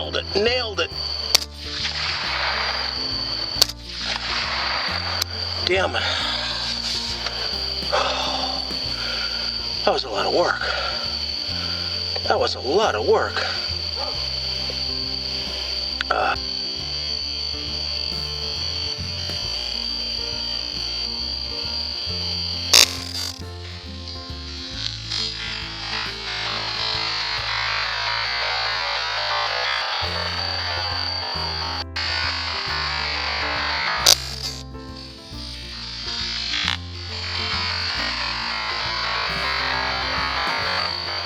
Nailed it. Nailed it. Damn it. That was a lot of work. That was a lot of work.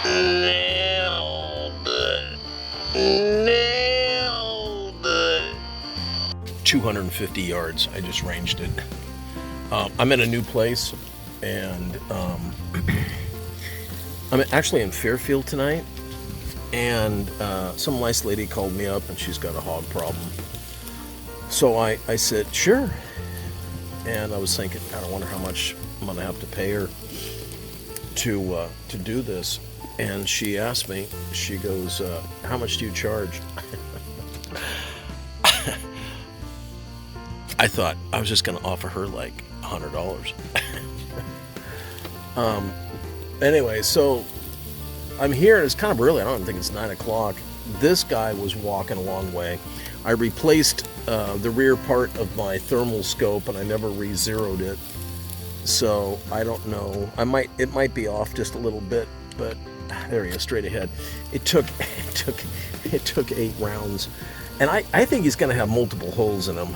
Nailed it. Nailed it. 250 yards. I just ranged it. I'm in a new place, and I'm actually in Fairfield tonight. And some nice lady called me up, and she's got a hog problem. So I said, sure. And I was thinking, I wonder how much I'm going to have to pay her to do this. And she asked me, she goes, how much do you charge? I thought I was just going to offer her like $100. Anyway, so I'm here, and it's kind of early. I don't think it's 9 o'clock. This guy was walking a long way. I replaced the rear part of my thermal scope, and I never re-zeroed it. So I don't know. It might be off just a little bit, but there he is, straight ahead. It took 8 rounds, and I think he's going to have multiple holes in him.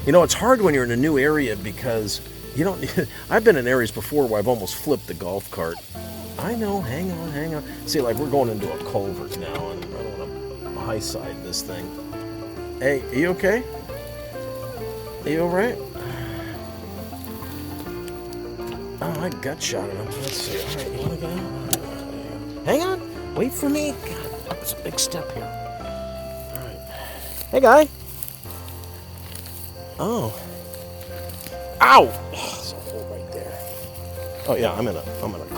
You know, it's hard when you're in a new area because you don't. I've been in areas before where I've almost flipped the golf cart. I know. Hang on. See, like we're going into a culvert now, and I don't want to high side this thing. Hey, are you okay? Are you all right? Oh, I gut shot at him. Let's see. All right, you want to go? Hang on. Wait for me. God, that was a big step here. All right. Hey, guy. Oh. Ow! There's a hole right there. Oh yeah, I'm in a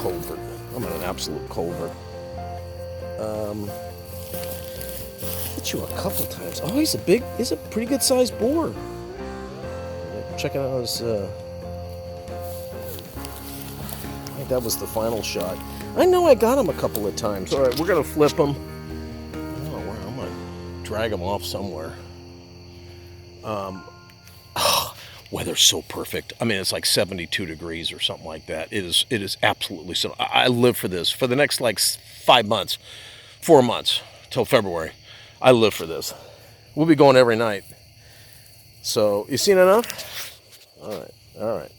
culvert. I'm in an absolute culvert. Hit you a couple times. Oh, he's a pretty good sized boar. Check out his. I think that was the final shot. I know I got him a couple of times. All right, we're gonna flip him. I don't know where. I'm gonna drag him off somewhere. Weather's so perfect. I mean, it's like 72 degrees or something like that. It is absolutely so. I live for this. For the next like 4 months, till February, I live for this. We'll be going every night. So, you seen enough? All right.